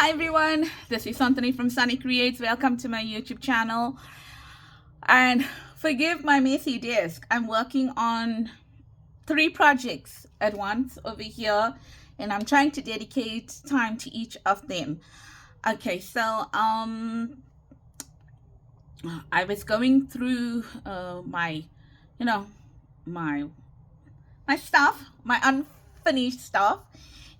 Hi everyone, this is Anthony from Sunny Creates. Welcome to my YouTube channel. And forgive my messy desk. I'm working on 3 projects at once over here, and I'm trying to dedicate time to each of them. Okay, so I was going through my stuff, my unfinished stuff.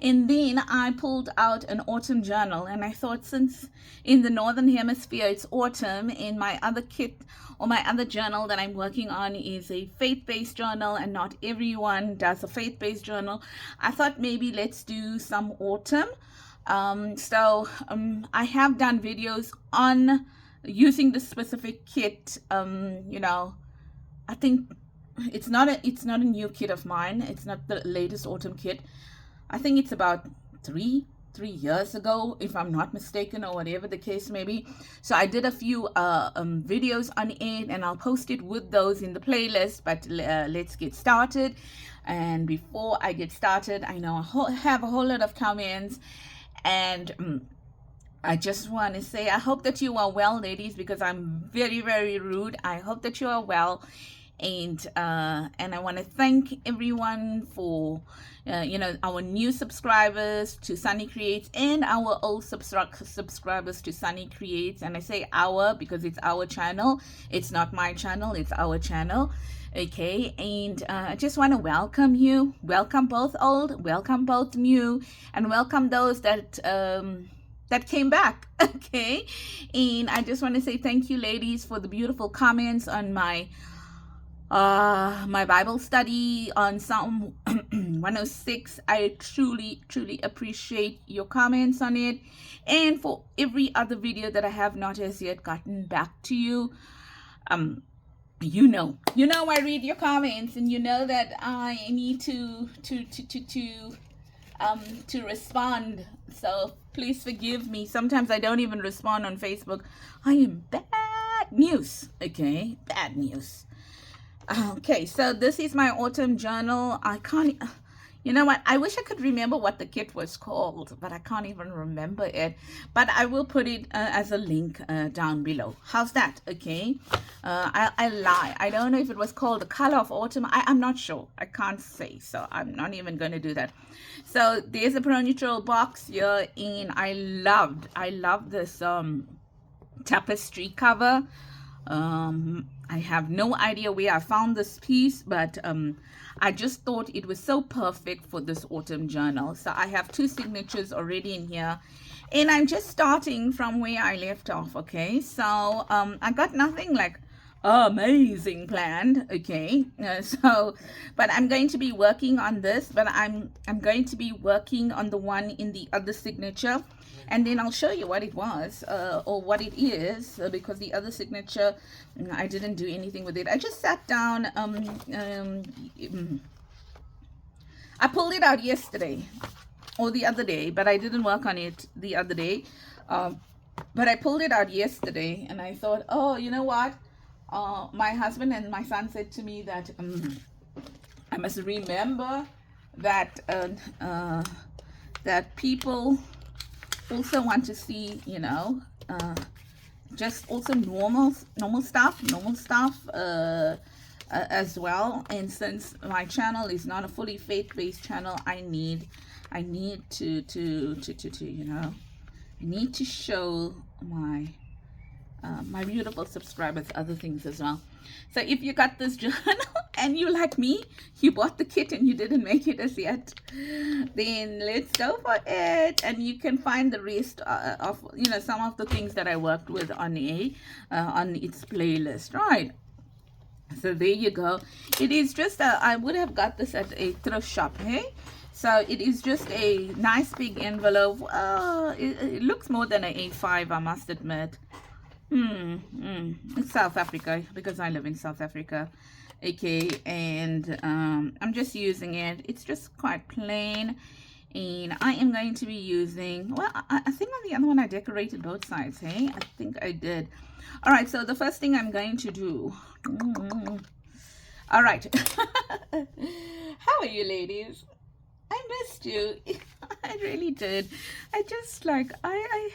And then I pulled out an autumn journal, and I thought, since in the Northern Hemisphere it's autumn, and my other kit or my other journal that I'm working on is a faith-based journal, and not everyone does a faith-based journal, I thought maybe let's do some autumn. I have done videos on using this specific kit. I think it's not a new kit of mine. It's not the latest autumn kit. I think it's about three years ago, if I'm not mistaken, or whatever the case may be. So I did a few videos on it, and I'll post it with those in the playlist. But let's get started. And before I get started, I know I have a whole lot of comments, and I just want to say I hope that you are well, ladies, because I'm very, very rude. I hope that you are well. And I want to thank everyone for our new subscribers to Sunny Creates, and our old subscribers to Sunny Creates. And I say our because it's our channel. It's not my channel, it's our channel. Okay, and I just want to welcome you. Welcome both old, welcome both new, and welcome those that came back. Okay, and I just want to say thank you, ladies, for the beautiful comments on my Bible study on Psalm 106. I truly appreciate your comments on it, and for every other video that I have not as yet gotten back to you. You know I read your comments, and you know that I need to respond. So please forgive me. Sometimes I don't even respond on Facebook. I am bad news. Okay, bad news. Okay, so this is my autumn journal. I can't, you know what? I wish I could remember what the kit was called, but I can't even remember it. But I will put it as a link down below. How's that? Okay. I lie. I don't know if it was called The Color of Autumn. I'm not sure. I can't say. So I'm not even going to do that. So there's a neutral box here, and I love this tapestry cover. I have no idea where I found this piece, but I just thought it was so perfect for this autumn journal. So I have 2 signatures already in here, and I'm just starting from where I left off. Okay, so I got nothing like amazing planned. Okay, but I'm going to be working on this, but I'm going to be working on the one in the other signature, and then I'll show you what it was or what it is, because the other signature, I didn't do anything with it. I just sat down. I pulled it out yesterday or the other day, but I didn't work on it the other day. But I pulled it out yesterday, and I thought, oh, you know what? My husband and my son said to me that I must remember that that people also want to see, just also normal stuff as well. And since my channel is not a fully faith-based channel, I need to I need to show my my beautiful subscribers other things as well. So if you got this journal and you, like me, you bought the kit and you didn't make it as yet, then let's go for it. And you can find the rest of some of the things that I worked with on its playlist, right? So there you go. It is just I would have got this at a thrift shop, hey? So it is just a nice big envelope. It looks more than an A5, I must admit. It's South Africa, because I live in South Africa. Okay, and I'm just using it. It's just quite plain, and I am going to be using, well, I think on the other one I decorated both sides. Hey, I think I did. All right, so the first thing I'm going to do, all right. How are you, ladies? I missed you. I really did. I just like I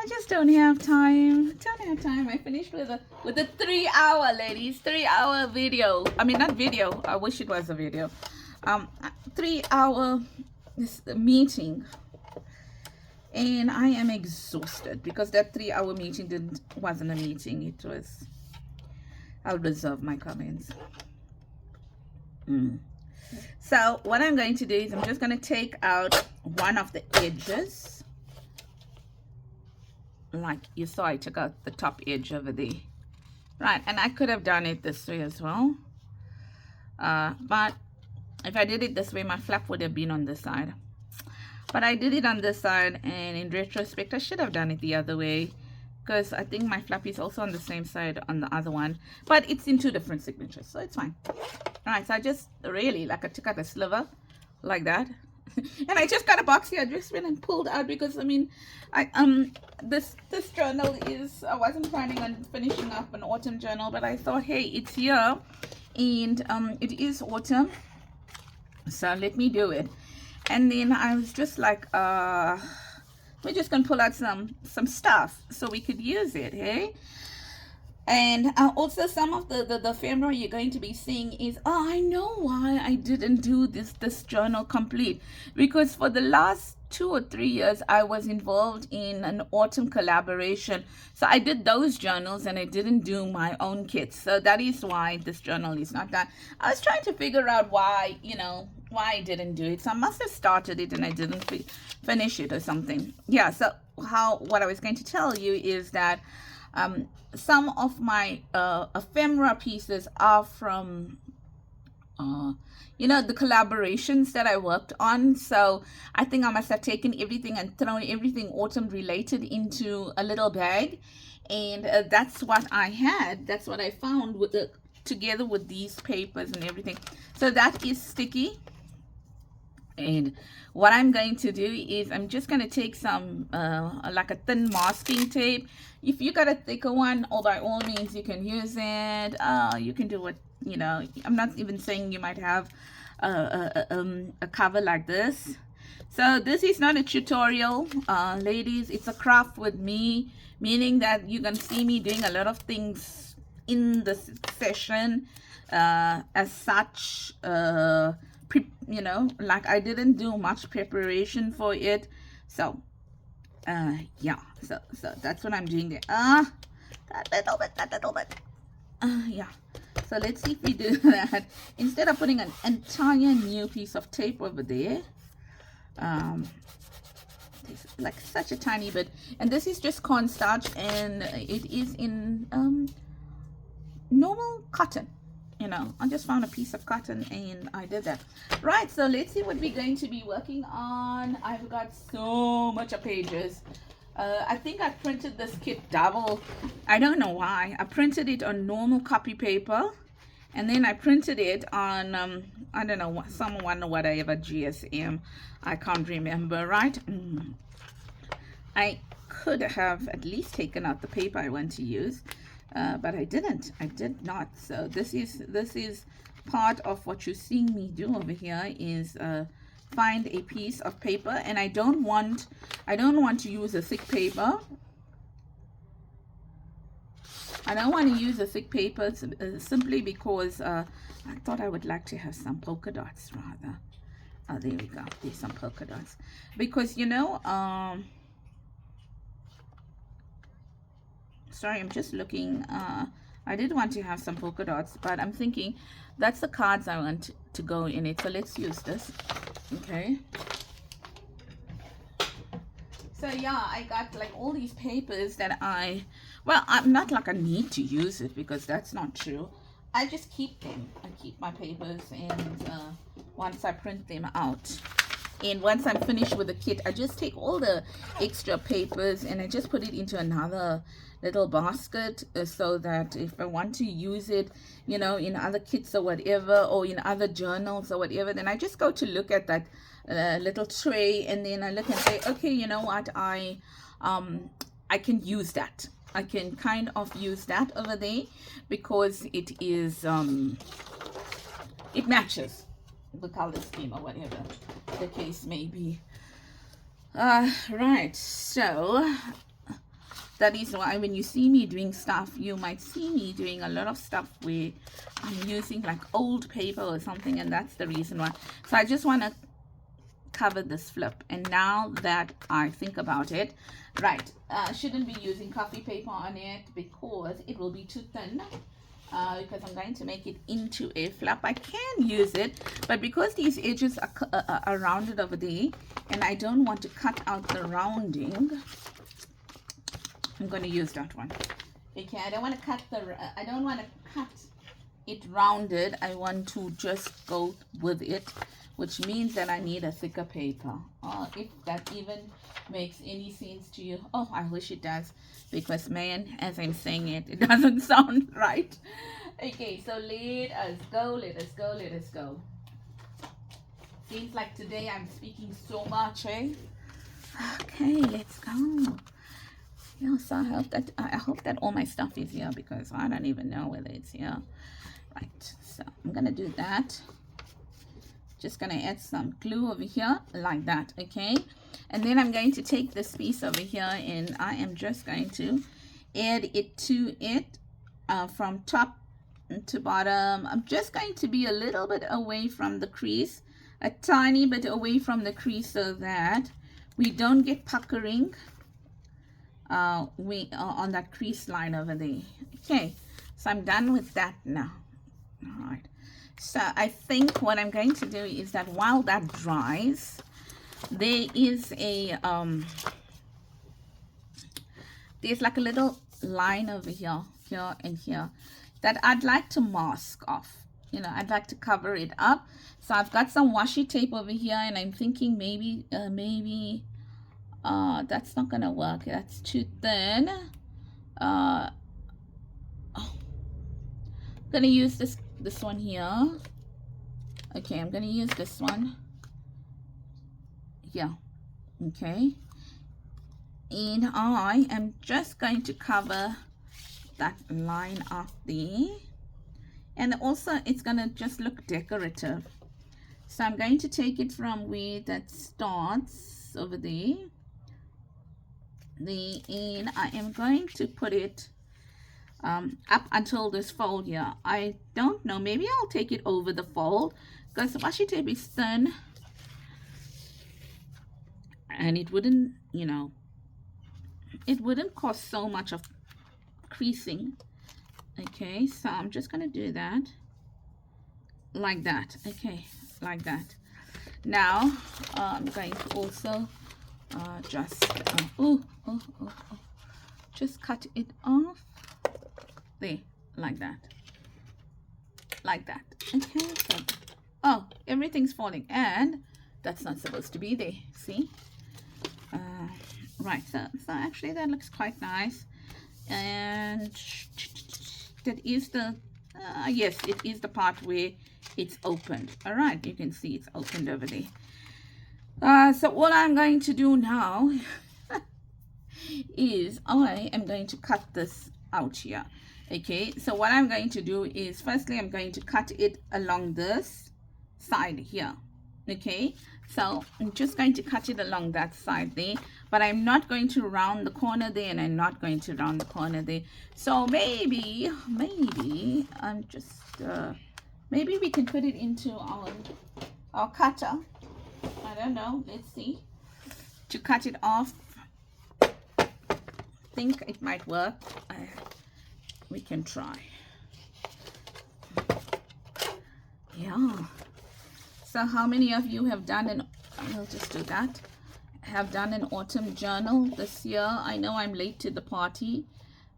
just don't have time. Don't have time. I finished with a 3-hour, ladies, 3-hour video. I mean, not video. I wish it was a video. 3-hour this meeting, and I am exhausted because that 3-hour meeting wasn't a meeting. It was. I'll reserve my comments. So what I'm going to do is I'm just going to take out one of the edges. Like you saw, I took out the top edge over there. Right, and I could have done it this way as well. But if I did it this way, my flap would have been on this side. But I did it on this side, and in retrospect, I should have done it the other way, because I think my flap is also on the same side on the other one. But it's in 2 different signatures, so it's fine. Alright, so I just really, like, I took out a sliver, like that. And I just got a box here. I just went and pulled out because, I mean, this journal is, I wasn't planning on finishing up an autumn journal, but I thought, hey, it's here, and it is autumn, so let me do it. And then I was just like, we're just gonna pull out some stuff so we could use it, hey? And also some of the ephemera you're going to be seeing is, oh, I know why I didn't do this journal complete, because for the last 2 or 3 years I was involved in an autumn collaboration, so I did those journals and I didn't do my own kits, so that is why this journal is not done. I was trying to figure out why, you know, why I didn't do it, so I must have started it and I didn't finish it or something. Yeah, so what I was going to tell you is that some of my ephemera pieces are from you know, the collaborations that I worked on. So I think I must have taken everything and thrown everything autumn related into a little bag, and that's what I had. That's what I found with together with these papers and everything. So that is sticky. And what I'm going to do is I'm just going to take some like a thin masking tape. If you got a thicker one, or by all means you can use it. You can do what, you know, I'm not even saying you might have a cover like this. So this is not a tutorial, ladies. It's a craft with me, meaning that you're going to see me doing a lot of things in this session as such. You know, like I didn't do much preparation for it, so yeah, so that's what I'm doing there. That little bit, yeah. So let's see if we do that instead of putting an entire new piece of tape over there. Like such a tiny bit, and this is just cornstarch, and it is in normal cotton. You know, I just found a piece of cotton and I did that. Right, so let's see what we're going to be working on. I've got so much of pages. I think I printed this kit double. I don't know why. I printed it on normal copy paper, and then I printed it on I don't know, someone or whatever, GSM. I can't remember, right? I could have at least taken out the paper I want to use. But I didn't. I did not. So this is part of what you're seeing me do over here is find a piece of paper, and I don't want to use a thick paper. I don't want to use a thick paper simply because I thought I would like to have some polka dots rather. Oh, there we go. There's some polka dots, because you know, sorry, I'm just looking. I did want to have some polka dots, but I'm thinking that's the cards I want to go in it. So let's use this. Okay. So yeah, I got like all these papers that well, I'm not like I need to use it, because that's not true. I just keep them. I keep my papers, and once I print them out, and once I'm finished with the kit, I just take all the extra papers and I just put it into another little basket, so that if I want to use it, you know, in other kits or whatever, or in other journals or whatever, then I just go to look at that little tray, and then I look and say, okay, you know what, I can use that. I can kind of use that over there, because it is it matches. the color scheme or whatever the case may be. Right, so that is why when you see me doing stuff, you might see me doing a lot of stuff where I'm using like old paper or something, and that's the reason why. So I just want to cover this flip. And now that I think about it, right, shouldn't be using coffee paper on it because it will be too thin. Because I'm going to make it into a flap. I can use it, but because these edges are rounded over there and I don't want to cut out the rounding, I'm going to use that one. Okay, I don't want to cut it rounded. I want to just go with it, which means that I need a thicker paper. If that even makes any sense to you. Oh, I wish it does, because man, as I'm saying it, it doesn't sound right. Okay, so let us go. Seems like today I'm speaking so much, eh? Okay, let's go. Yeah, so I hope that all my stuff is here, because I don't even know whether it's here. Right, so I'm gonna do that. Just gonna add some glue over here like that. Okay, and then I'm going to take this piece over here and I am just going to add it to it from top to bottom. I'm just going to be a little bit away from the crease, a tiny bit away from the crease, so that we don't get puckering on that crease line over there. Okay, so I'm done with that now. All right, so I think what I'm going to do is that while that dries, there is a there's like a little line over here and here that I'd like to mask off. You know, I'd like to cover it up. So I've got some washi tape over here, and I'm thinking maybe that's not gonna work. That's too thin. I'm gonna use this one here. Okay, I'm gonna use this one. Yeah. Okay. And I am just going to cover that line up there. And also it's gonna just look decorative. So I'm going to take it from where that starts over there. And I am going to put it up until this fold here. I don't know, maybe I'll take it over the fold, because the washi tape is thin and it wouldn't, you know, it wouldn't cause so much of creasing. Okay, so I'm just gonna do that like that. Okay, like that. Now I'm going to also just just cut it off there, like that, okay. So, oh, everything's falling, and that's not supposed to be there, see? Right, so actually that looks quite nice. And that is the yes, it is the part where it's opened. All right, you can see it's opened over there. So what I'm going to do now is I am going to cut this out here. Okay, so what I'm going to do is, firstly, I'm going to cut it along this side here. Okay, so I'm just going to cut it along that side there, but I'm not going to round the corner there, and I'm not going to round the corner there. So maybe I'm just maybe we can put it into our cutter. I don't know, let's see, to cut it off. I think it might work. We can try. Yeah. So how many of you have done an, we'll just do that, have done an autumn journal this year? I know I'm late to the party,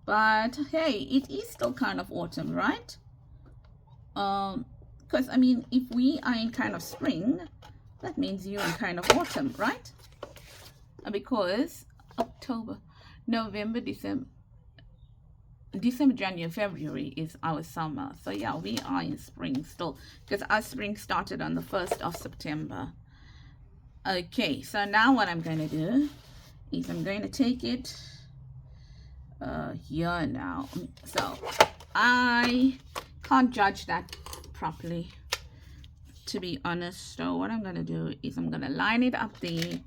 but hey, it is still kind of autumn, right? Because I mean, if we are in kind of spring, that means you're in kind of autumn, right? Because October, November, December, January, February is our summer. So yeah, we are in spring still, because our spring started on the 1st of September. Okay, so now what I'm going to do is I'm going to take it here now. So I can't judge that properly. to be honest. So what I'm gonna do is I'm gonna line it up there,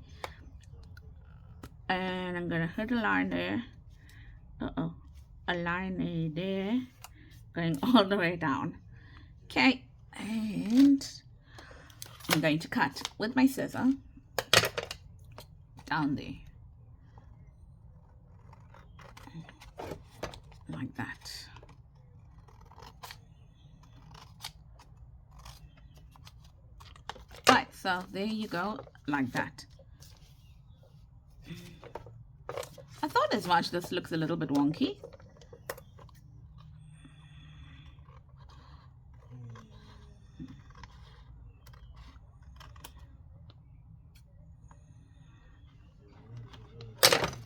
and I'm gonna hit a line there. A line there, going all the way down. Okay, and I'm going to cut with my scissor down there, like that. Right, so there you go, like that. I thought as much. This looks a little bit wonky.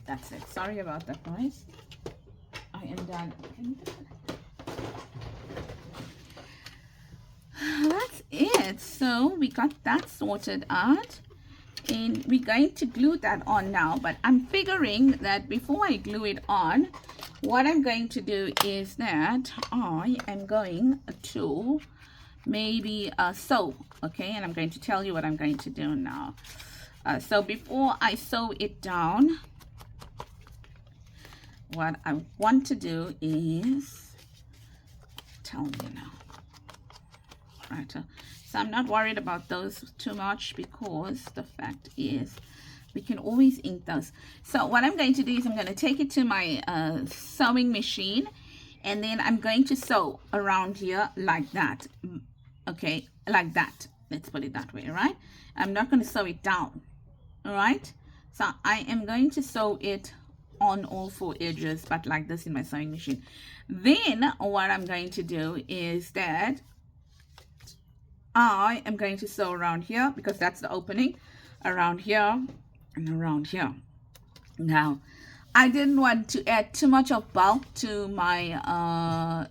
That's it. Sorry about that noise. I am done. That's it. So we got that sorted out, and we're going to glue that on now. But I'm figuring that before I glue it on, what I'm going to do is that I am going to maybe sew. Okay, and I'm going to tell you what I'm going to do now. So before I sew it down, what I want to do is tell you now. Right, so I'm not worried about those too much, because the fact is we can always ink those. So what I'm going to do is I'm going to take it to my sewing machine, and then I'm going to sew around here like that. Okay, like that. Let's put it that way, right? I'm not going to sew it down. All right, so I am going to sew it on all 4 edges, but like this in my sewing machine. Then what I'm going to do is that I am going to sew around here, because that's the opening, around here and around here. Now I didn't want to add too much of bulk to my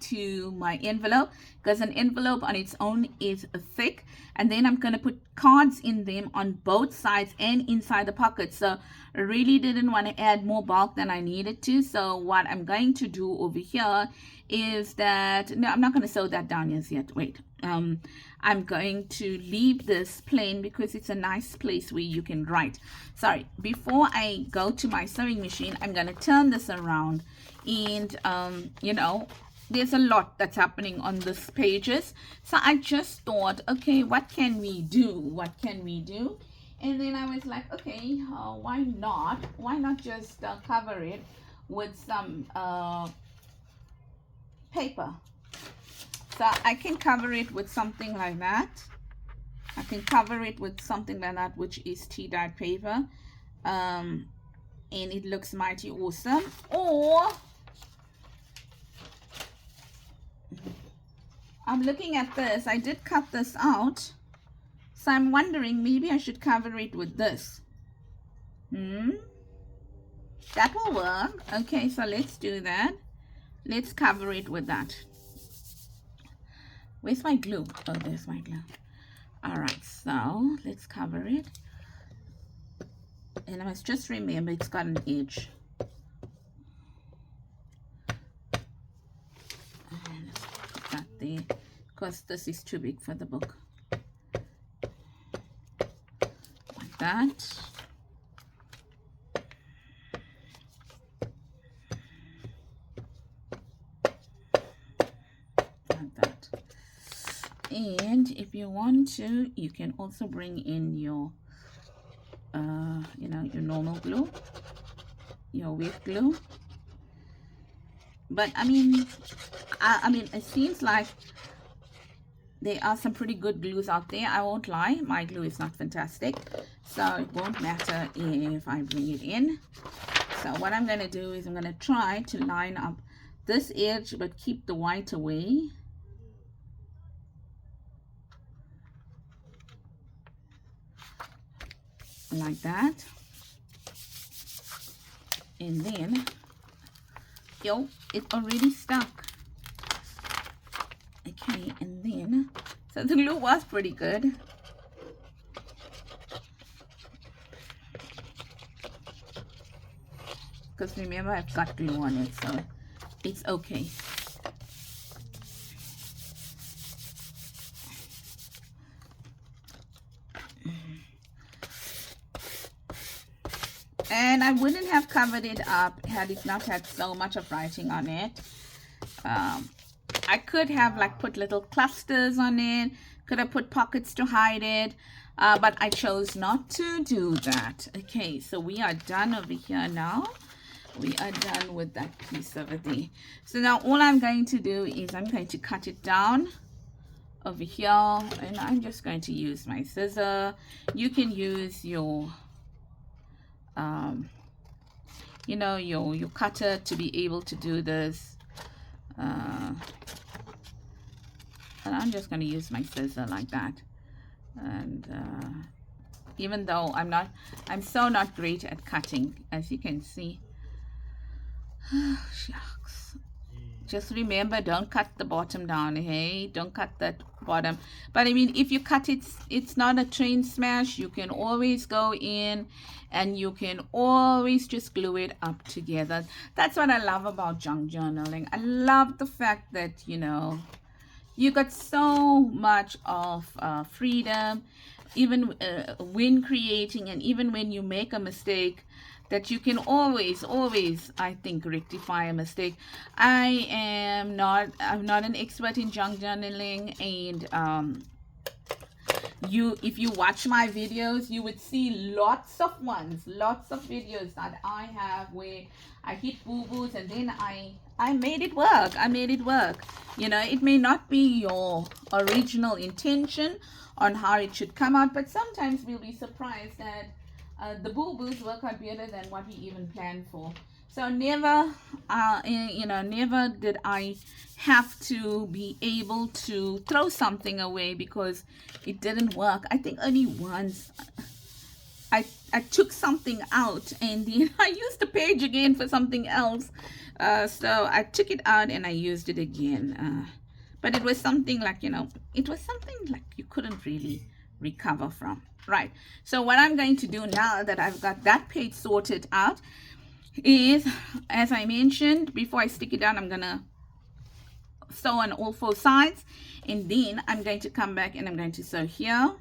to my envelope, because an envelope on its own is thick, and then I'm going to put cards in them on both sides and inside the pocket. So I really didn't want to add more bulk than I needed to. So what I'm going to do over here is that, no, I'm not going to sew that down as yet. Wait, I'm going to leave this plain, because it's a nice place where you can write. Sorry, before I go to my sewing machine, I'm going to turn this around, and you know, there's a lot that's happening on this pages. So I just thought, okay, what can we do? What can we do? And then I was like, okay, why not just cover it with some paper. So I can cover it with something like that. I can cover it with something like that, which is tea-dyed paper, and it looks mighty awesome. Or I'm looking at this. I did cut this out, so I'm wondering maybe I should cover it with this. That will work. Okay, so let's do that. Let's cover it with that. Where's my glue? Oh, there's my glue. All right, so let's cover it. And I must just remember it's got an edge. And let's put that there, because this is too big for the book. Like that. And if you want to, you can also bring in your you know, your normal glue, your wet glue. But I mean it seems like there are some pretty good glues out there. I won't lie, my glue is not fantastic, so it won't matter if I bring it in. So what I'm going to do is I'm going to try to line up this edge but keep the white away. Like that. And then, yo, it's already stuck. Okay, and then, so the glue was pretty good. Because remember, I've got glue on it, so it's okay. and I wouldn't have covered it up had it not had so much of writing on it. I could have like put little clusters on it, could have put pockets to hide it, but I chose not to do that. Okay, so we are done over here now. We are done with that piece over there. So now all I'm going to do is I'm going to cut it down over here, and I'm just going to use my scissor. You can use your you know, your cutter to be able to do this, and I'm just going to use my scissor like that. And even though I'm so not great at cutting, as you can see. Shucks. Just remember, don't cut the bottom down, hey? Don't cut that bottom. But I mean, if you cut it, it's not a train smash. You can always go in and you can always just glue it up together. That's what I love about junk journaling. I love the fact that, you know, you got so much of freedom, even when creating, and even when you make a mistake, that you can always, I think, rectify a mistake. I'm not an expert in junk journaling, and if you watch my videos, you would see lots of videos that I have where I hit boo-boos and then I made it work. You know, it may not be your original intention on how it should come out, but sometimes we'll be surprised that the boo-boos work out better than what we even planned for. So never, you know, never did I have to be able to throw something away because it didn't work. I think only once I took something out and then I used the page again for something else. So I took it out and I used it again. But it was something like, you know, it was something like you couldn't really recover from. Right, so what I'm going to do now that I've got that page sorted out is, as I mentioned, before I stick it down, I'm gonna sew on all 4 sides, and then I'm going to come back and I'm going to sew here,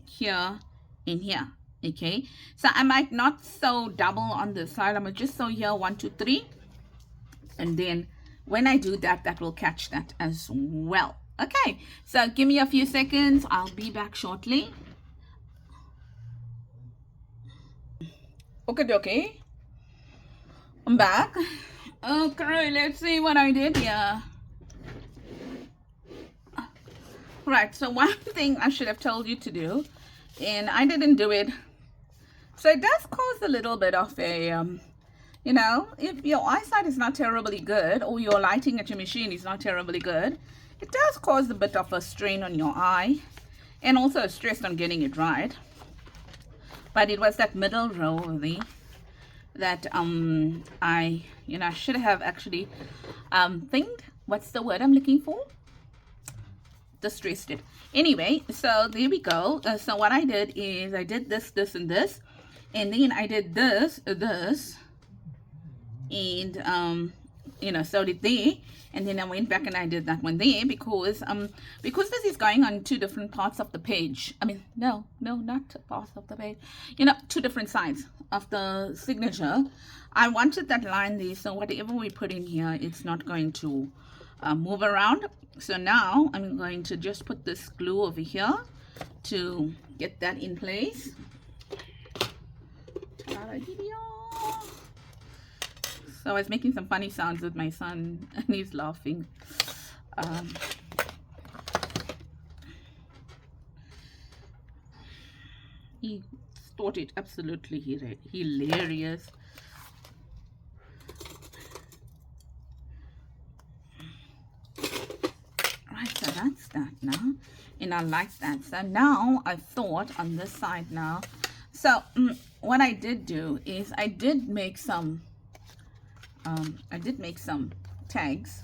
here, and here. Okay, so I might not sew double on this side. I'm gonna just sew here 1, 2, 3, and then when I do that, that will catch that as well. Okay, so give me a few seconds. I'll be back shortly. Okay, I'm back. Okay, let's see what I did here. Right, so one thing I should have told you to do, and I didn't do it. So it does cause a little bit of a, you know, if your eyesight is not terribly good or your lighting at your machine is not terribly good, it does cause a bit of a strain on your eye and also a stress on getting it right. But it was that middle row over there that I should have actually what's the word I'm looking for? Distressed it. Anyway, so there we go. So what I did is I did this, and this, and then I did this, and you know, sewed it there, and then I went back and I did that one there because this is going on 2 different parts of the page. I mean, no, not parts of the page. You know, 2 different sides of the signature. I wanted that line there, so whatever we put in here, it's not going to move around. So now I'm going to just put this glue over here to get that in place. So I was making some funny sounds with my son and he's laughing. He thought it absolutely hilarious. Right, so that's that now, and I like that. So now I thought on this side now, so what I did do is I did make some tags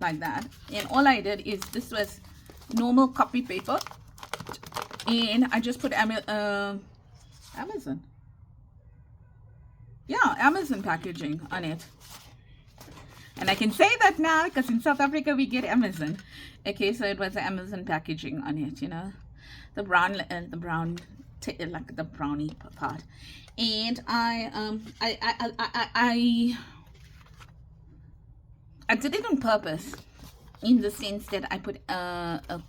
like that, and all I did is this was normal copy paper, and I just put Amazon packaging on it. And I can say that now because in South Africa we get Amazon. Okay, so it was Amazon packaging on it, you know, the brown like the brownie part. And I did it on purpose, in the sense that I put a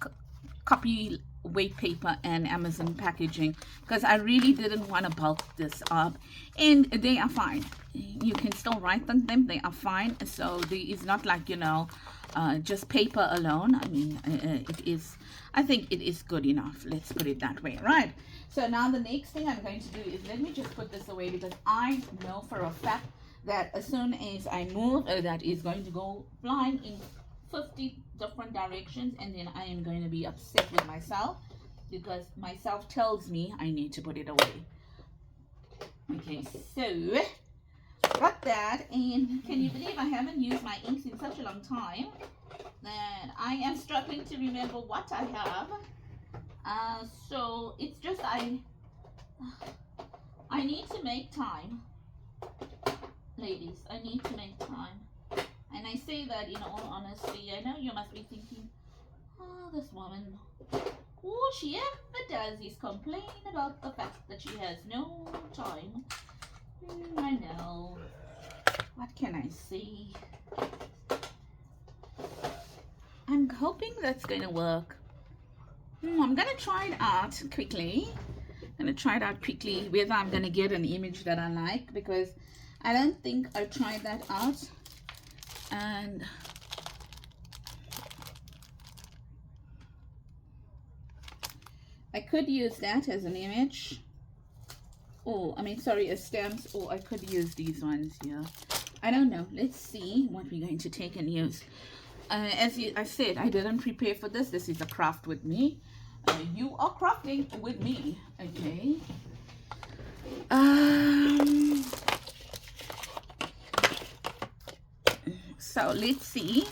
copy weight paper and Amazon packaging, because I really didn't want to bulk this up, and they are fine. You can still write on them, they are fine. So it's not like, you know, just paper alone. I mean, I think it is good enough, let's put it that way, right? So now the next thing I'm going to do is, let me just put this away, because I know for a fact that as soon as I move, that is going to go flying in 50 different directions, and then I am going to be upset with myself, because myself tells me I need to put it away. Okay, so got that. And can you believe I haven't used my inks in such a long time that I am struggling to remember what I have. So it's just I need to make time, ladies. I need to make time. And I say that in all honesty. I know you must be thinking, oh, this woman, all she ever does is complain about the fact that she has no time. I know. What can I say? I'm hoping that's going to work. I'm going to try it out quickly. Whether I'm going to get an image that I like, because I don't think I tried that out. And I could use that as an image, or I mean, sorry, as stamps, or I could use these ones here. I don't know. Let's see what we're going to take and use. As I said, I didn't prepare for this. This is a craft with me. You are crafting with me, okay? So let's see.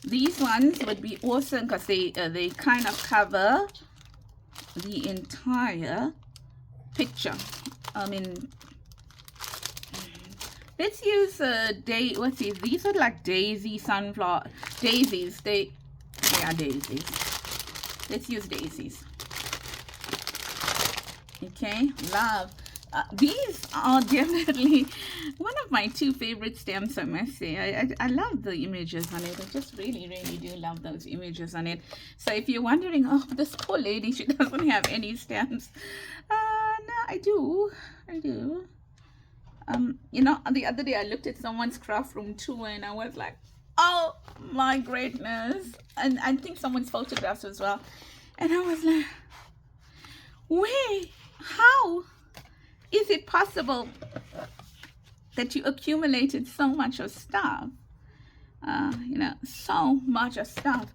These ones would be awesome, because they kind of cover the entire picture. I mean, let's use what's these? These are like daisies. They are daisies. Let's use daisies. Okay, love. These are definitely one of my two favorite stamps, I must say. I love the images on it. I just really, really do love those images on it. So if you're wondering, oh, this poor lady, she doesn't have any stamps. No, I do. You know, the other day I looked at someone's craft room tour, and I was like, oh my greatness. And I think someone's photographs as well. And I was like, wait, how is it possible that you accumulated so much of stuff? You know, so much of stuff.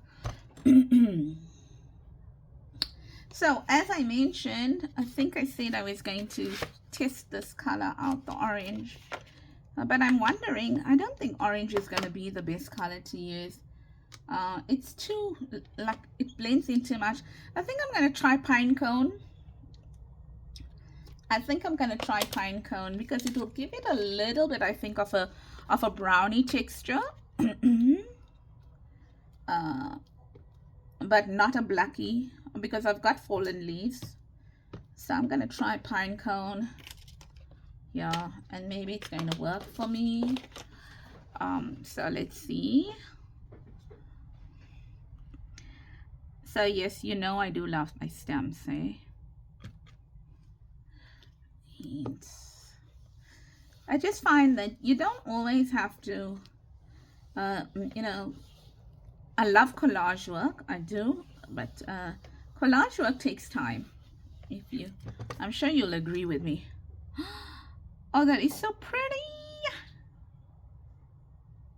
So as I mentioned, I think I said I was going to test this color out, the orange. But I'm wondering, I don't think orange is going to be the best color to use. It's too, like, it blends in too much. I think I'm going to try pine cone. Because it will give it a little bit, I think, of a brownie texture. But not a blackie, because I've got fallen leaves. So I'm going to try pine cone. Yeah, and maybe it's going to work for me. So let's see. So yes, you know I do love my stamps, eh? And I just find that you don't always have to, you know, I love collage work, I do, but collage work takes time. I'm sure you'll agree with me. Oh, that is so pretty.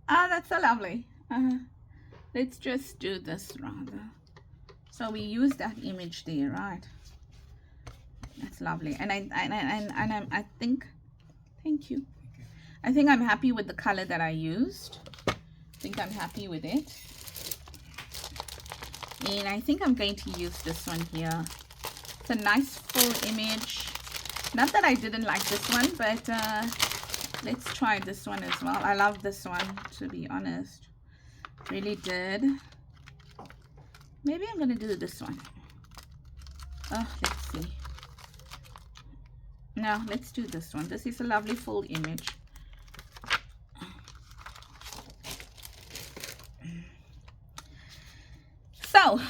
Oh, that's so lovely. Let's just do this rather. So we use that image there, right? That's lovely. And I think, thank you. I think I'm happy with the color that I used. I think I'm happy with it. And I think I'm going to use this one here. It's a nice full image. Not that I didn't like this one, but let's try this one as well. I love this one, to be honest. Really did. Maybe I'm going to do this one. Oh, let's see. No, let's do this one. This is a lovely full image. So,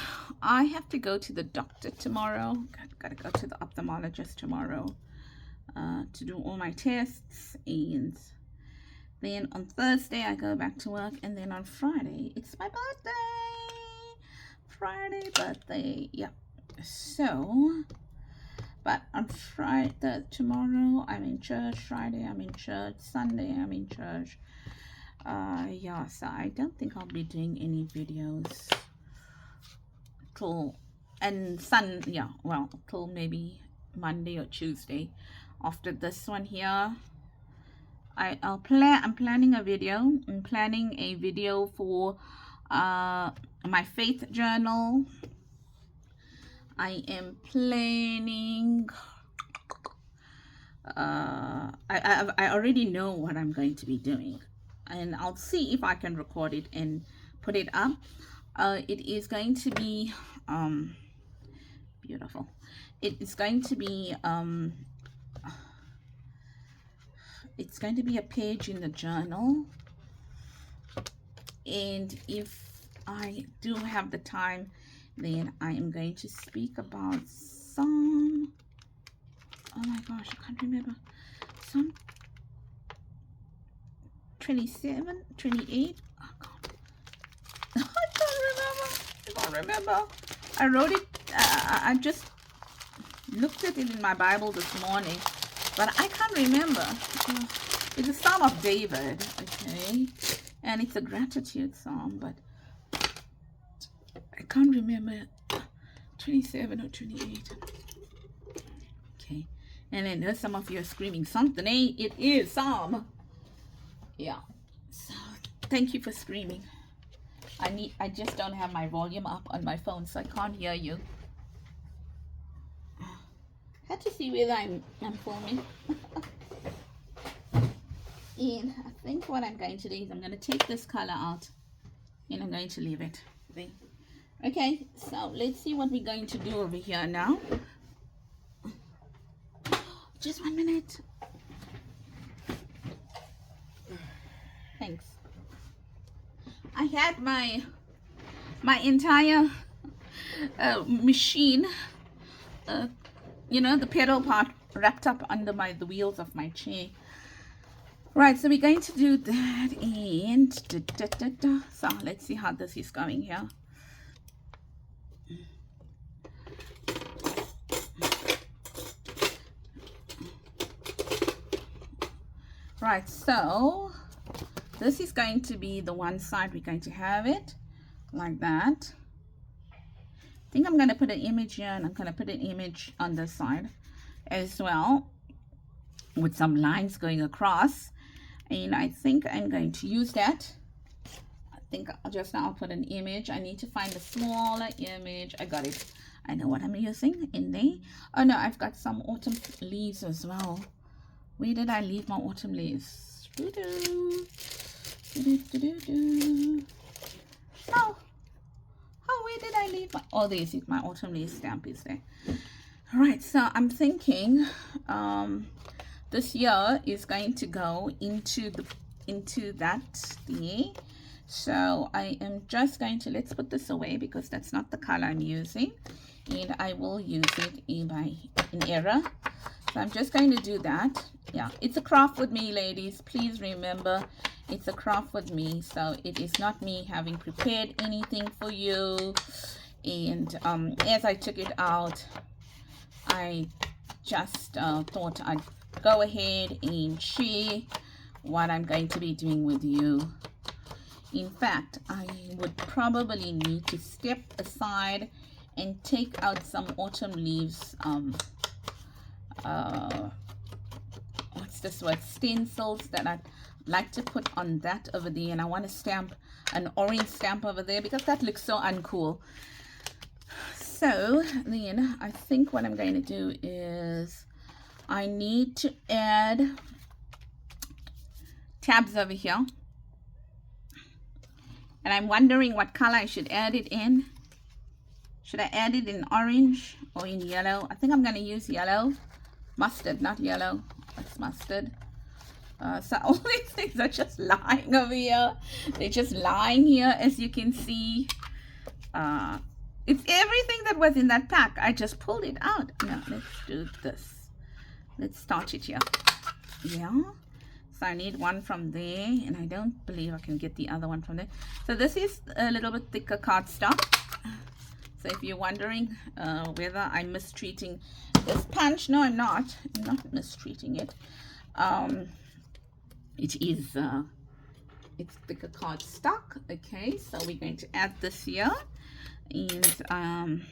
I have to go to the doctor tomorrow. Gotta go to the ophthalmologist tomorrow to do all my tests. And then on Thursday, I go back to work. And then on Friday, it's my birthday. Friday birthday. Yep. So, but on Friday, tomorrow, I'm in church. Friday, I'm in church. Sunday, I'm in church. Yeah, so I don't think I'll be doing any videos till till maybe Monday or Tuesday after this one here. I'm planning a video. I'm planning a video for my faith journal. I am planning I already know what I'm going to be doing, and I'll see if I can record it and put it up. It is going to be beautiful. It's going to be a page in the journal, and if I do have the time, then I am going to speak about some, oh my gosh, I can't remember, some 27, 28, oh god, I can't remember. I wrote it, I just looked at it in my Bible this morning, but I can't remember. It's a Psalm of David, okay, and it's a gratitude psalm, but I can't remember 27 or 28. Okay, and then there's some of you are screaming something, eh? It is Psalm. Yeah, so thank you for screaming. I just don't have my volume up on my phone, so I can't hear you. Had to see whether I'm filming. And I think what I'm going to do is I'm going to take this color out and I'm going to leave it there. Okay, so let's see what we're going to do over here now. Just 1 minute. Thanks. I had my entire machine, you know, the pedal part wrapped up under the wheels of my chair. Right, so we're going to do that, and so let's see how this is going here. Right, so this is going to be the one side. We're going to have it like that. I think I'm going to put an image here, and I'm going to put an image on this side as well with some lines going across, and I think I'm going to use that. I think just now I'll put an image. I need to find a smaller image. I got it. I know what I'm using in there. Oh no, I've got some autumn leaves as well. Where did I leave my autumn leaves? Oh, where did I leave my, oh, there's it. My autumn leaves stamp is there. All right, so I'm thinking this year is going to go into that there. So I am just going to, let's put this away because that's not the color I'm using, and I will use it in error. So I'm just going to do that. Yeah, it's a craft with me, ladies. Please remember, it's a craft with me. So it is not me having prepared anything for you. And as I took it out, I just thought I'd go ahead and share what I'm going to be doing with you. In fact, I would probably need to step aside and take out some autumn leaves. What's this word? Stencils that I'd like to put on that over there, and I want to stamp an orange stamp over there because that looks so uncool. So then I think what I'm going to do is I need to add tabs over here, and I'm wondering what color I should add it in. Should I add it in orange or in yellow? I think I'm going to use yellow. Mustard, not yellow. That's mustard. So all these things are just lying over here. They're just lying here, as you can see. It's everything that was in that pack. I just pulled it out. Now, let's do this. Let's start it here. Yeah. So I need one from there, and I don't believe I can get the other one from there. So this is a little bit thicker cardstock. So if you're wondering whether I'm mistreating this punch, no, I'm not. I'm not mistreating it. It is it's thicker cardstock. Okay, so we're going to add this here, and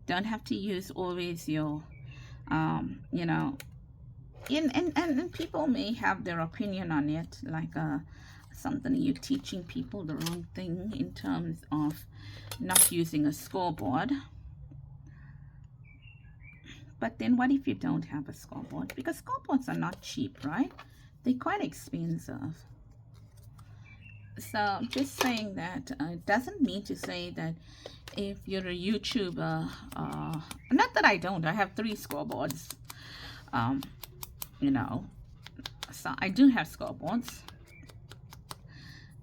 don't have to use always your you know, and people may have their opinion on it, like something you're teaching people the wrong thing in terms of not using a scoreboard. But then what if you don't have a scoreboard? Because scoreboards are not cheap, right? They're quite expensive. So I'm just saying that it doesn't mean to say that if you're a YouTuber, not that I don't, I have 3 scoreboards, you know, so I do have scoreboards.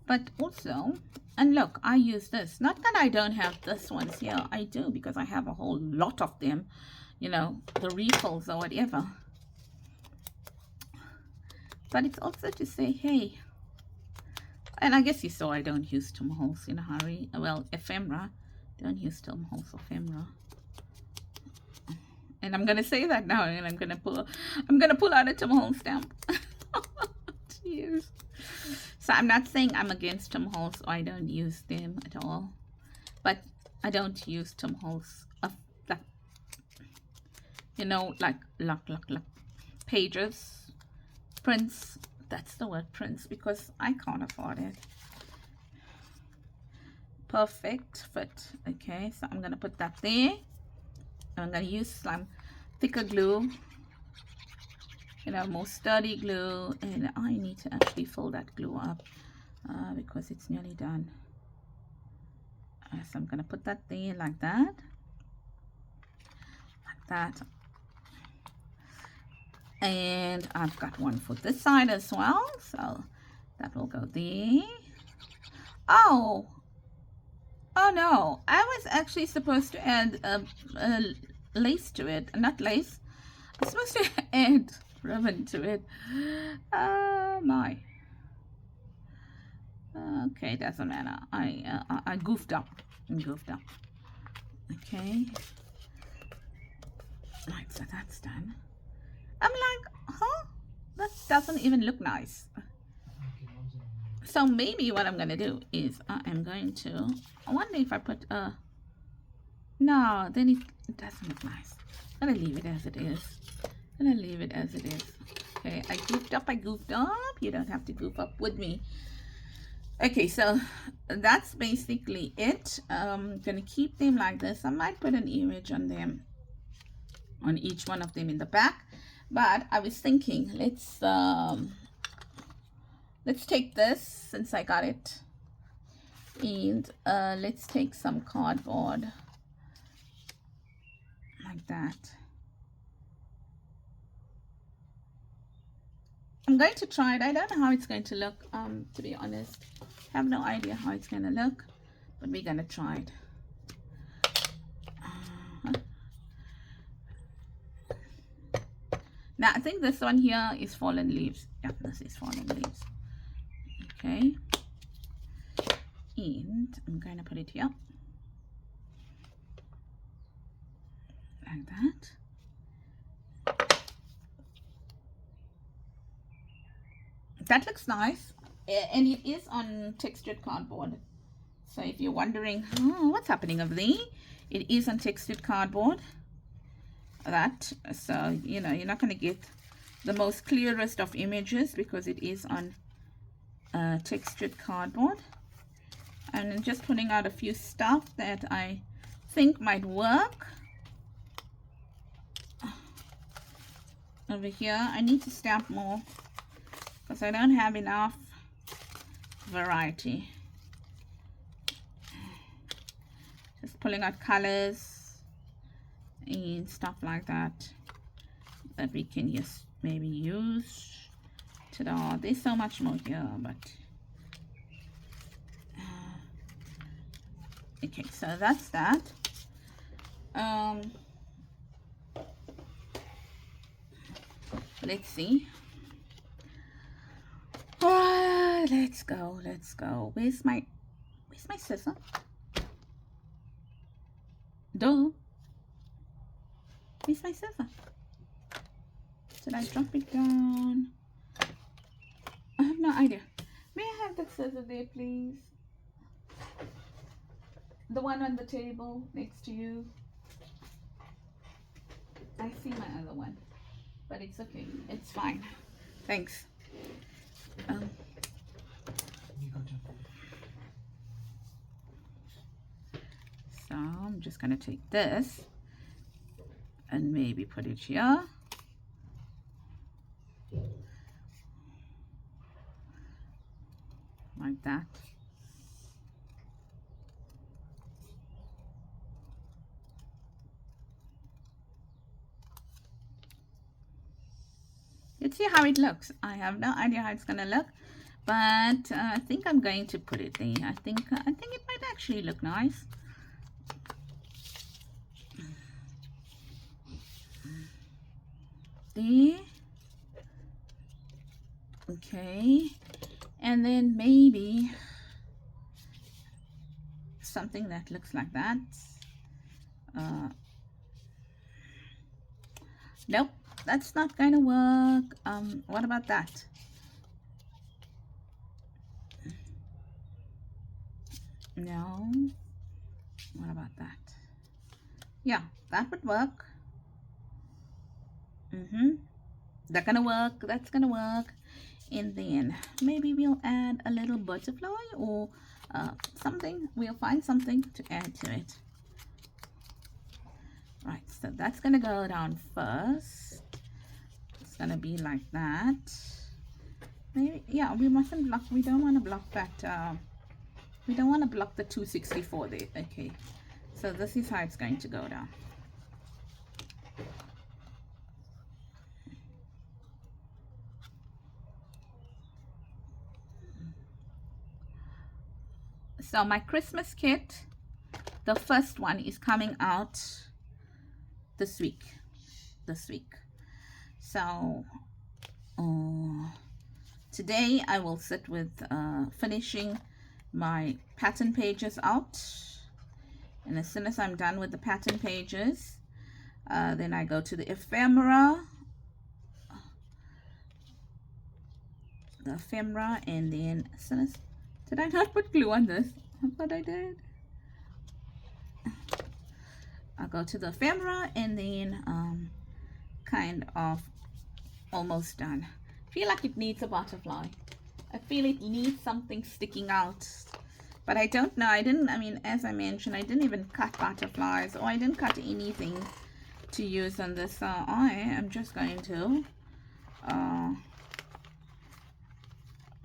But also, and look, I use this, not that I don't have this ones here, I do, because I have a whole lot of them, you know, the refills or whatever. But it's also to say, hey, and I guess you saw I don't use Tom Holtz in a hurry. Well, ephemera, don't use Tom Holtz ephemera. And I'm gonna say that now, and I'm gonna pull out a Tom Holtz stamp. Jeez. So I'm not saying I'm against Tom Holtz, or I don't use them at all, but I don't use Tom Holtz, you know, like pages, prints. That's the word, prints, because I can't afford it. Perfect fit. Okay, so I'm gonna put that there. I'm gonna use some thicker glue, you know, more sturdy glue, and I need to actually fill that glue up because it's nearly done. So I'm gonna put that there like that, and I've got one for this side as well, so that will go there. Oh no, I was actually supposed to add a lace to it, not lace. I'm supposed to add ribbon to it. Oh my. Okay, doesn't matter. I goofed up. Okay. Right, so that's done. I'm like, huh? That doesn't even look nice. So maybe what I'm gonna do is I wonder if I put no, then it doesn't look nice. I'm gonna leave it as it is. Okay, I goofed up. You don't have to goof up with me. Okay, so that's basically it. I'm gonna keep them like this. I might put an image on them, on each one of them in the back. But I was thinking, let's take this, since I got it, and let's take some cardboard like that. I'm going to try it. I don't know how it's going to look, to be honest. I have no idea how it's going to look, but we're going to try it. Now, I think this one here is fallen leaves. Yeah, this is fallen leaves. Okay. And I'm going to put it here. Like that. That looks nice. And it is on textured cardboard. So if you're wondering, oh, what's happening over there? It is on textured cardboard. So you know, you're not going to get the most clearest of images because it is on textured cardboard. And I'm just putting out a few stuff that I think might work. Over here, I need to stamp more because I don't have enough variety. Just pulling out colors and stuff like that. that we can just maybe use. Ta-da! There's so much more here, but okay, so that's that. Let's see. Let's go. Where's my scissor? Duh. Where's my scissor? Should I drop it down? I have no idea. May I have the scissor there, please? The one on the table next to you. I see my other one, but it's okay. It's fine. Thanks. So I'm just gonna take this and maybe put it here. Like that. Let's see how it looks. I have no idea how it's gonna look, but I think I'm going to put it there. I think it might actually look nice. There. Okay, and then maybe something that looks like that. Nope, that's not going to work. What about that? No. What about that? Yeah, that would work. That's gonna work. That's gonna work. And then maybe we'll add a little butterfly or something. We'll find something to add to it. Right, so that's gonna go down first. It's gonna be like that. Maybe, yeah, we mustn't block. We don't want to block that. We don't want to block the 264 there. Okay, so this is how it's going to go down. So my Christmas kit, the first one is coming out this week. So today I will sit with finishing my pattern pages out, and as soon as I'm done with the pattern pages, then I go to the ephemera, and then as soon as, did I not put glue on this? I thought I did. I'll go to the ephemera, and then kind of almost done. I feel like it needs a butterfly. I feel it needs something sticking out, but I don't know. I mean, as I mentioned, I didn't even cut butterflies, or I didn't cut anything to use on this. So I am just going to I'm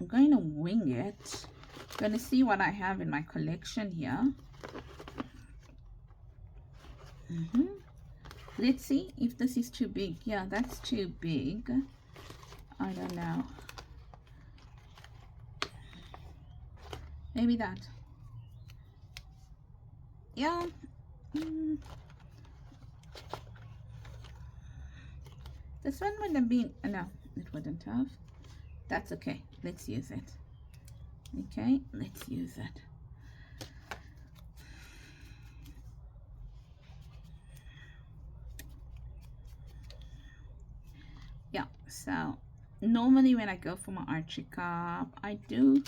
going to wing it. I'm going to see what I have in my collection here. Let's see if this is too big. Yeah, that's too big. I don't know. Maybe that. Yeah. This one would have been, no, it wouldn't have. That's okay. Let's use it. Okay, let's use it. Yeah, so normally when I go for my Archie cup, I do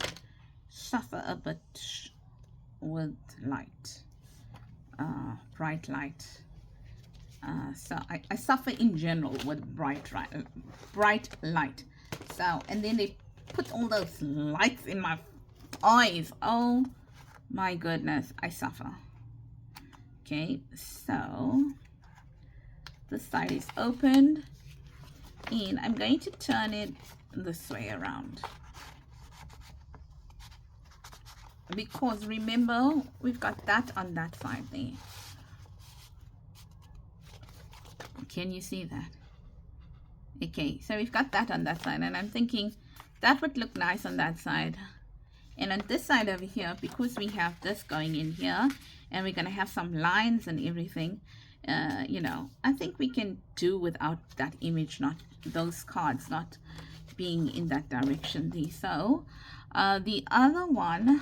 suffer a bit with light, bright light. So I suffer in general with bright light. So, and then they put all those lights in my eyes. Oh my goodness, I suffer. Okay, so this side is opened, and I'm going to turn it this way around, because remember, we've got that on that side there. Can you see that? Okay, so we've got that on that side, and I'm thinking that would look nice on that side. And on this side over here, because we have this going in here, and we're going to have some lines and everything, you know, I think we can do without that image, not those cards not being in that direction there. So the other one,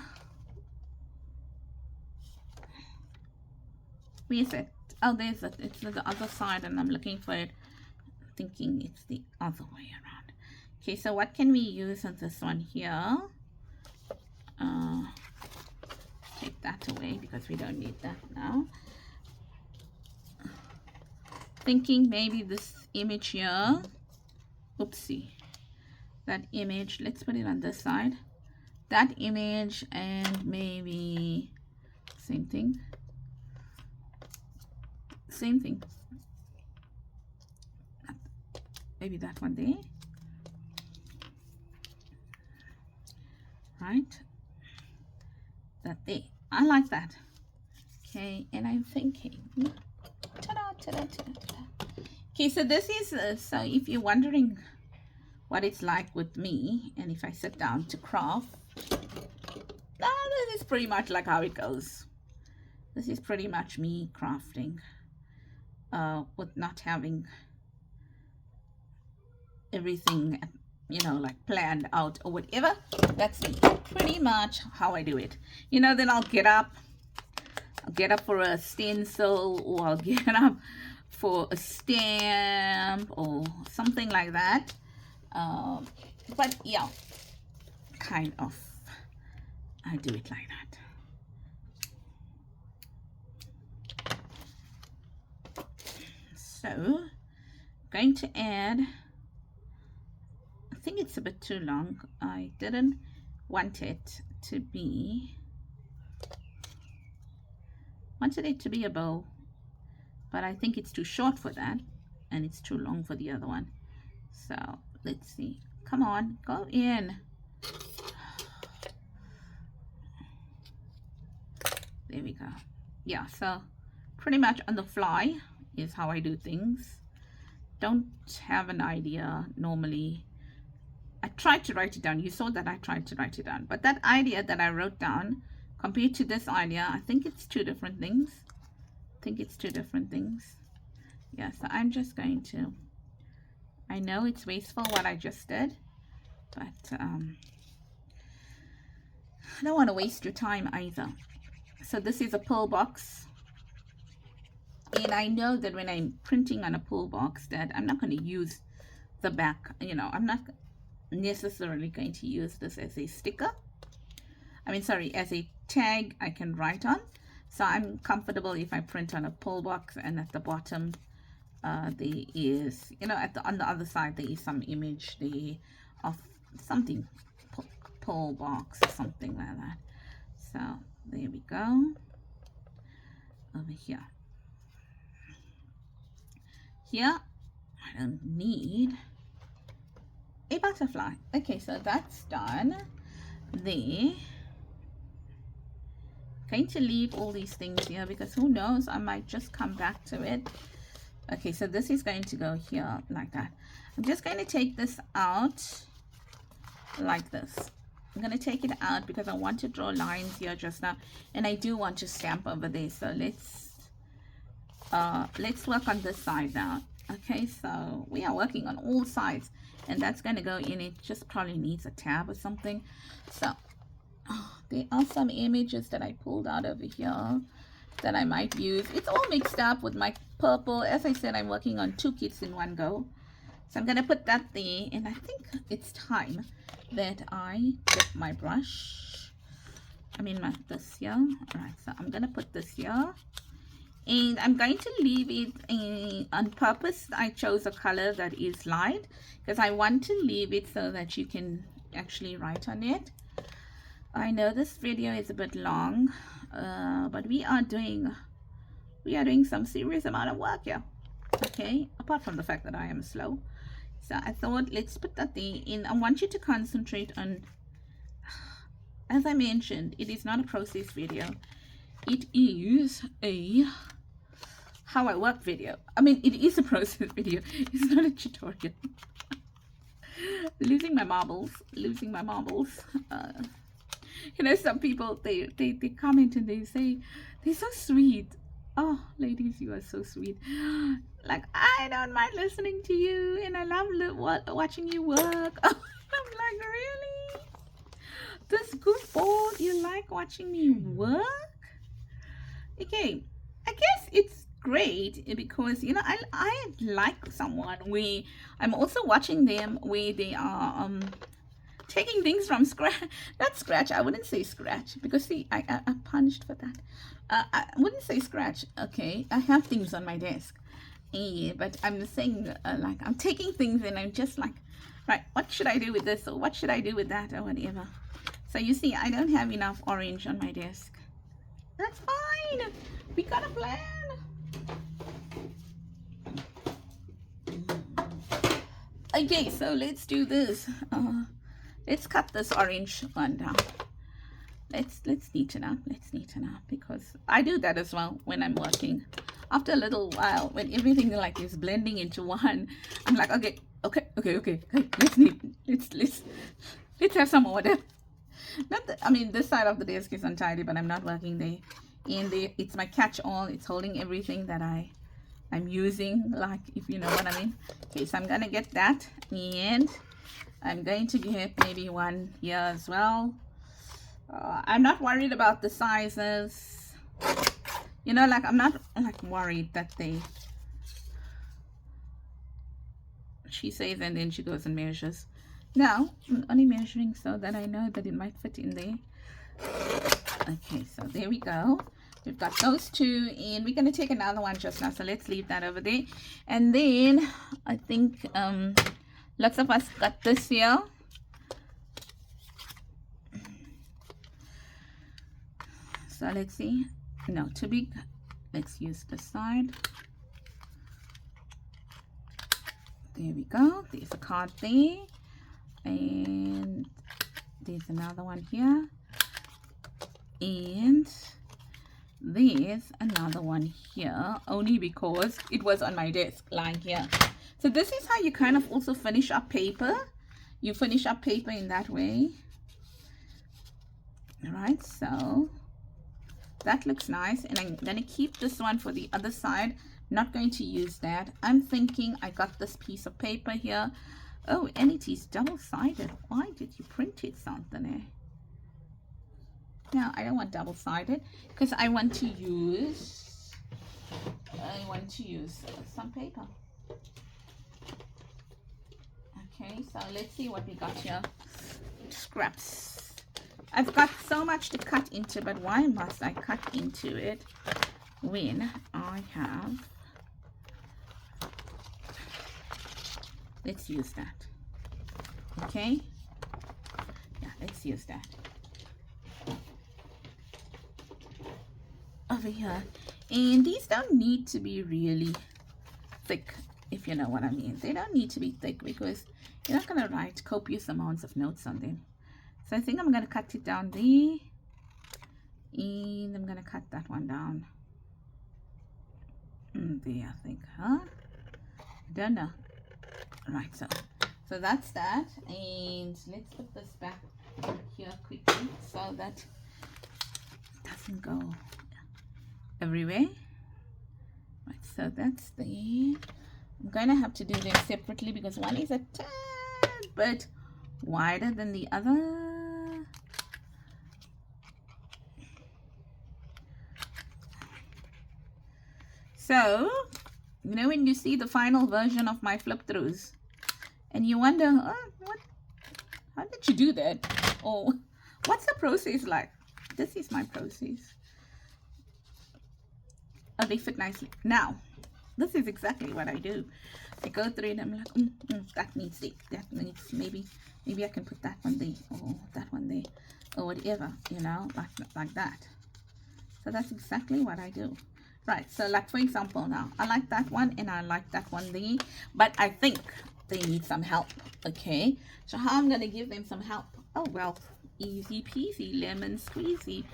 where is it? Oh, there's it. It's the other side, and I'm looking for it, thinking it's the other way around. Okay, so what can we use on this one here? Take that away because we don't need that now. Thinking maybe this image here. Oopsie. That image, let's put it on this side. That image, and maybe same thing. Same thing. Maybe that one there. Right. That there. I like that. Okay, and I'm thinking, ta-da, ta-da, ta-da, ta-da. Okay, so this is, so if you're wondering what it's like with me, and if I sit down to craft, this is pretty much like how it goes. This is pretty much me crafting, with not having everything, you know, like planned out or whatever. That's pretty much how I do it. You know, then I'll get up for a stencil, or I'll get up for a stamp or something like that. But yeah, kind of, I do it like that. So I'm going to add, I think it's a bit too long. I didn't want it to be, wanted it to be a bow, but I think it's too short for that, and it's too long for the other one. So let's see. Come on, go in. There we go. Yeah, so pretty much on the fly is how I do things. Don't have an idea normally. I tried to write it down. You saw that I tried to write it down. But that idea that I wrote down compared to this idea, I think it's two different things. Yeah, so I'm just going to, I know it's wasteful what I just did, but I don't want to waste your time either. So this is a pull box. And I know that when I'm printing on a pull box that I'm not going to use the back, you know, I'm not necessarily going to use this as a sticker. I mean, sorry, as a tag I can write on. So I'm comfortable if I print on a pull box, and at the bottom there is, you know, on the other side there is some image there of something, pull box or something like that. So there we go. Over here. Here I don't need a butterfly. Okay, so that's done. There. Going to leave all these things here because who knows, I might just come back to it. Okay, so this is going to go here like that. I'm just going to take this out like this. I'm going to take it out because I want to draw lines here just now, and I do want to stamp over there. So let's work on this side now. Okay, so we are working on all sides, and that's going to go in. It just probably needs a tab or something. So there are some images that I pulled out over here that I might use. It's all mixed up with my purple. As I said, I'm working on 2 kits in one go. So I'm going to put that there, and I think it's time that I dip my brush. I mean this here. Alright, so I'm going to put this here. And I'm going to leave it on purpose. I chose a color that is light because I want to leave it so that you can actually write on it. I know this video is a bit long, but we are doing some serious amount of work here. Okay, apart from the fact that I am slow. So I thought let's put that there in. I want you to concentrate on, as I mentioned, it is not a process video. It is a how I work video. I mean, it is a process video. It's not a tutorial. Losing my marbles. You know, some people, they comment and they say, they're so sweet. Oh, ladies, you are so sweet. Like, I don't mind listening to you, and I love watching you work. I'm like, really? This goofball, you like watching me work? Okay, I guess it's great because, you know, I like someone where I'm also watching them where they are taking things from scratch. Not scratch, I wouldn't say scratch, because see, I punished for that. I wouldn't say scratch. Okay, I have things on my desk, yeah, but I'm saying like I'm taking things and I'm just like, right, what should I do with this, or what should I do with that, or whatever. So you see, I don't have enough orange on my desk. That's fine, we got a plan. Okay, so let's do this. Let's cut this orange one down. Let's neaten up. Let's neaten up, because I do that as well when I'm working. After a little while, when everything like is blending into one, I'm like, okay. Let's have some order. Not that, I mean, this side of the desk is untidy, but I'm not working there. And it's my catch-all. It's holding everything that I'm using, like, if you know what I mean. Okay, so I'm gonna get that, and I'm going to get maybe one here as well. I'm not worried about the sizes, you know, like I'm not like worried that she says, and then she goes and measures. No, I'm only measuring so that I know that it might fit in there. Okay, so there we go. We've got those two, and we're going to take another one just now, so let's leave that over there. And then I think lots of us got this here. So let's see. No, too big. Let's use this side. There we go. There's a card there, and there's another one here, and there's another one here, only because it was on my desk lying here. So this is how you kind of also finish up paper. You finish up paper in that way. All right, so that looks nice, and I'm gonna keep this one for the other side. Not going to use that. I'm thinking I got this piece of paper here. Oh, and it is double-sided. Why did you print it, something? No, I don't want double-sided, because I want to use some paper. Okay, so let's see what we got here. Scraps. I've got so much to cut into, but why must I cut into it when I have... Let's use that. Okay? Yeah, let's use that. Over here. And these don't need to be really thick, if you know what I mean. They don't need to be thick, because you're not going to write copious amounts of notes on them. So I think I'm going to cut it down there. And I'm going to cut that one down. There, I think, huh? I don't know. Right, so that's that. And let's put this back here quickly so that it doesn't go everywhere. Right, so that's there. I'm going to have to do them separately because one is a tad bit wider than the other. So, you know, when you see the final version of my flip throughs and you wonder, oh, how did you do that? Or what's the process like? This is my process. Oh, they fit nicely. Now, this is exactly what I do. I go through it and I'm like, that needs it. That needs, maybe I can put that one there, or that one there, or whatever, you know, like that. So that's exactly what I do. Right, so like for example now, I like that one and I like that one there, but I think they need some help, okay? So how I'm going to give them some help? Oh, well, easy peasy, lemon squeezy.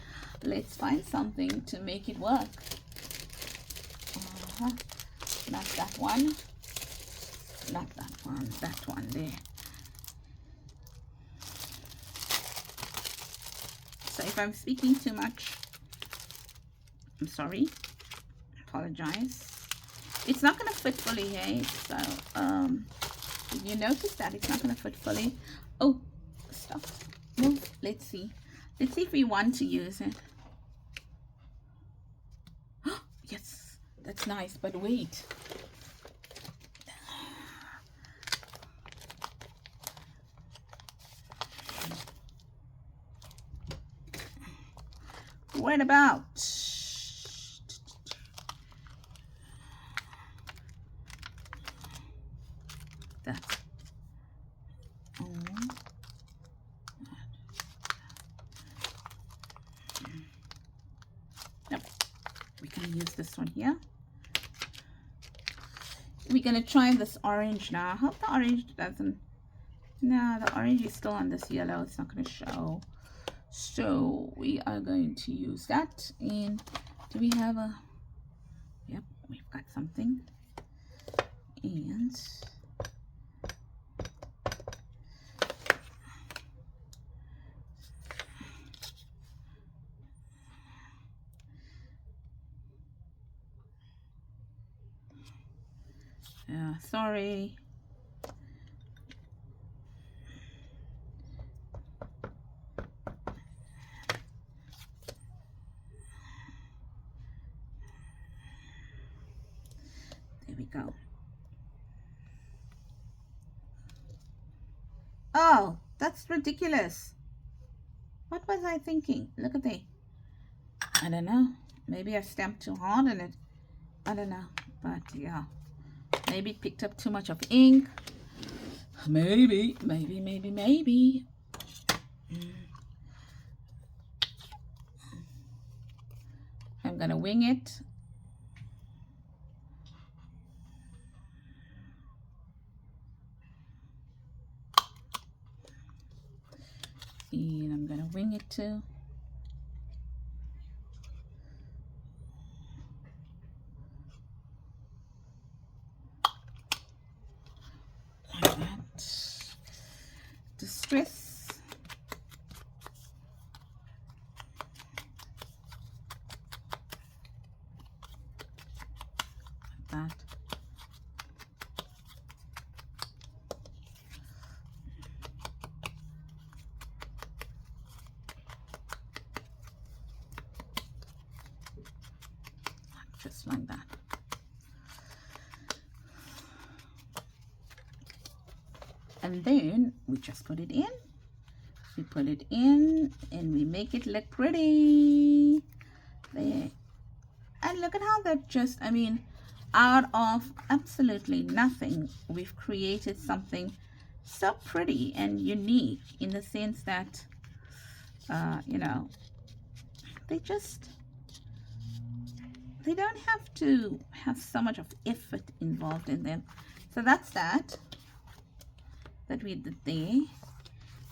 Let's find something to make it work. Not that one. Not that one. That one there. So if I'm speaking too much, I'm sorry. Apologize. It's not going to fit fully here. So, did you notice that it's not going to fit fully? Oh, stop. No, let's see. Let's see if we want to use it. Yes, that's nice, but wait. What about that? Nope. We can use this one here. We're gonna try this orange now. I hope the orange doesn't. No, the orange is still on this yellow. It's not gonna show. So we are going to use that. And do we have a? Yep, we've got something. And sorry. There we go. Oh, that's ridiculous. What was I thinking? Look at that. I don't know. Maybe I stamped too hard on it. I don't know. But yeah. Maybe it picked up too much of ink. Maybe. I'm gonna wing it. And I'm gonna wing it too. Like that. Distress. Like that. Just like that. And then we just put it in. We put it in and we make it look pretty. There. And look at how that just, I mean, out of absolutely nothing, we've created something so pretty and unique in the sense that, you know, they don't have to have so much of effort involved in them. So that's that we did there.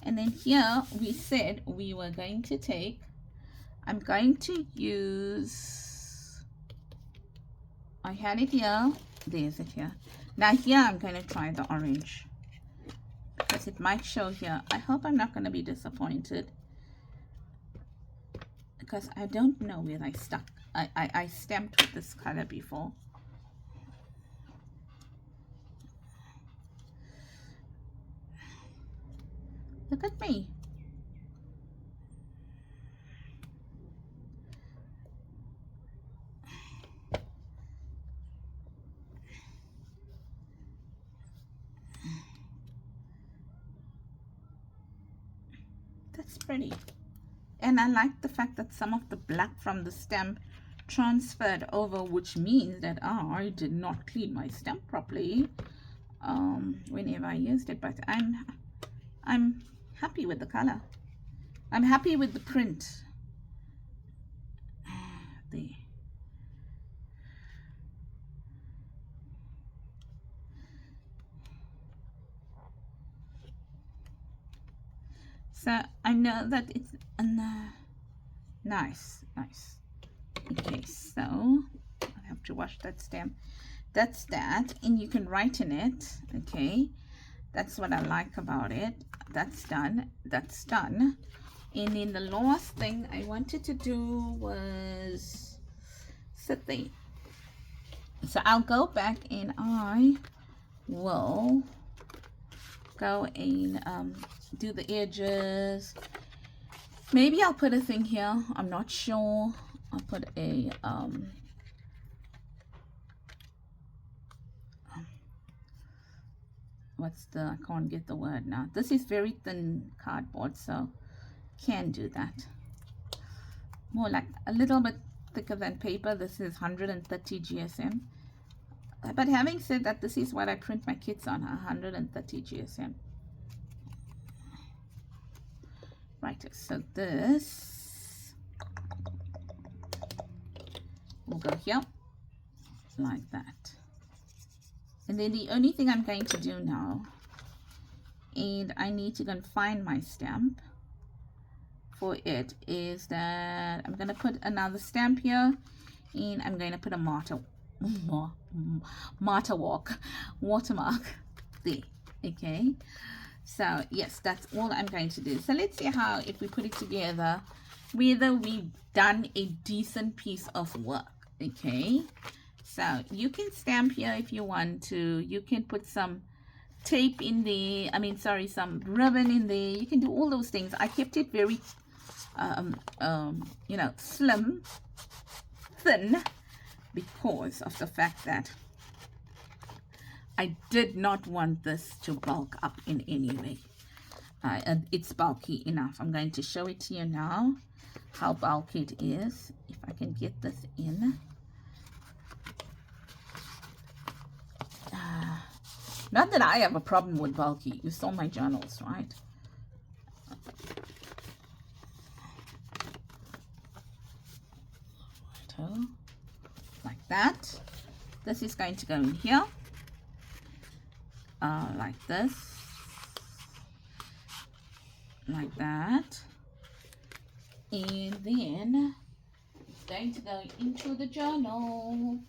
And then here we said we were going to take, I'm going to use, I had it here, there's it here. Now here I'm going to try the orange because it might show here. I hope I'm not going to be disappointed because I don't know where I stuck. I stamped with this color before. Look at me. That's pretty. And I like the fact that some of the black from the stamp transferred over, which means that I did not clean my stamp properly whenever I used it. But I'm happy with the color. I'm happy with the print. There. So I know that it's nice. Okay, so I'll have to wash that stamp. That's that, and you can write in it. Okay, that's what I like about it. That's done. That's done. And then the last thing I wanted to do was sit there. So I'll go back and I will go and do the edges. Maybe I'll put a thing here. I'm not sure. I'll put a I can't get the word now. This is very thin cardboard, so can do that. More like a little bit thicker than paper. This is 130 GSM. But having said that, this is what I print my kits on, 130 GSM. Right, so this will go here, like that. And then the only thing I'm going to do now, and I need to go and find my stamp for it, is that I'm going to put another stamp here, and I'm going to put a watermark there. Okay, so yes, that's all I'm going to do. So let's see how, if we put it together, whether we've done a decent piece of work. Okay, so you can stamp here if you want to. You can put some tape in there, some ribbon in there. You can do all those things. I kept it very slim, thin, because of the fact that I did not want this to bulk up in any way. It's bulky enough. I'm going to show it to you now, how bulky it is, if I can get this in. Not that I have a problem with bulky. You saw my journals, right? Like that. This is going to go in here, like this, like that, and then it's going to go into the journal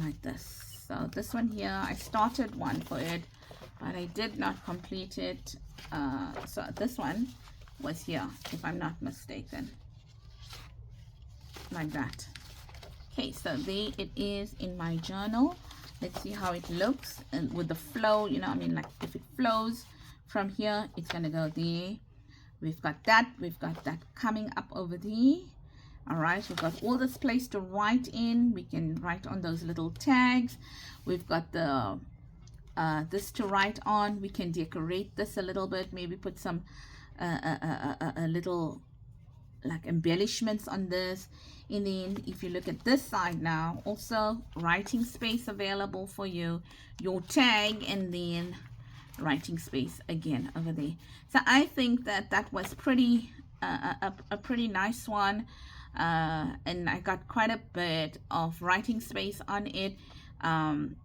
like this. So this one here, I started one for it, but I did not complete it. So this one was here, if I'm not mistaken, like that. Okay, so there it is in my journal. Let's see how it looks, and with the flow, like if it flows from here, it's gonna go there. We've got that coming up over there. All right, we've got all this place to write in. We can write on those little tags. We've got the this to write on. We can decorate this a little bit, maybe put some a little like embellishments on this. And then if you look at this side now, also writing space available for you, your tag, and then writing space again over there. So I think that was pretty a pretty nice one. And I got quite a bit of writing space on it,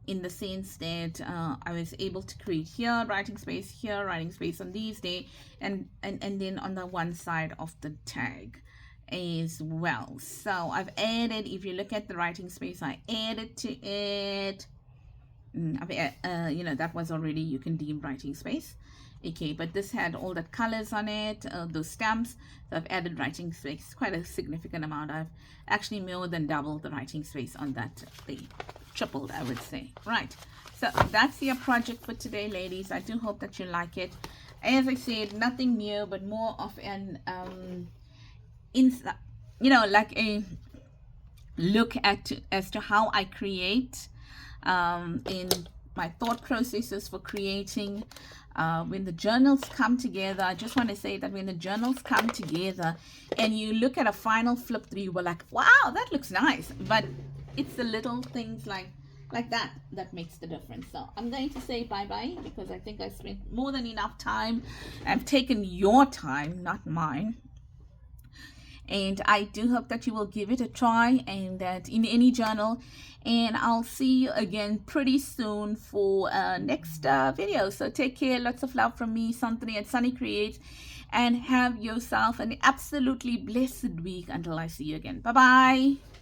in the sense that I was able to create here writing space on these there, and then on the one side of the tag as well. So I've added, if you look at the writing space, I added to it. That was already, you can deem writing space. Okay, but this had all the colors on it, those stamps. So I've added writing space, quite a significant amount. I've actually more than doubled the writing space on that thing, tripled, I would say. Right, so that's your project for today, ladies. I do hope that you like it. As I said, nothing new, but more of an like a look at as to how I create, in my thought processes for creating. When the journals come together, I just want to say that when the journals come together and you look at a final flip through, you were like, wow, that looks nice. But it's the little things like that makes the difference. So I'm going to say bye-bye, because I think I spent more than enough time. I've taken your time, not mine. And I do hope that you will give it a try, and that in any journal. And I'll see you again pretty soon for next video. So take care. Lots of love from me, Santhony at Sannie Creates, and have yourself an absolutely blessed week until I see you again. Bye-bye.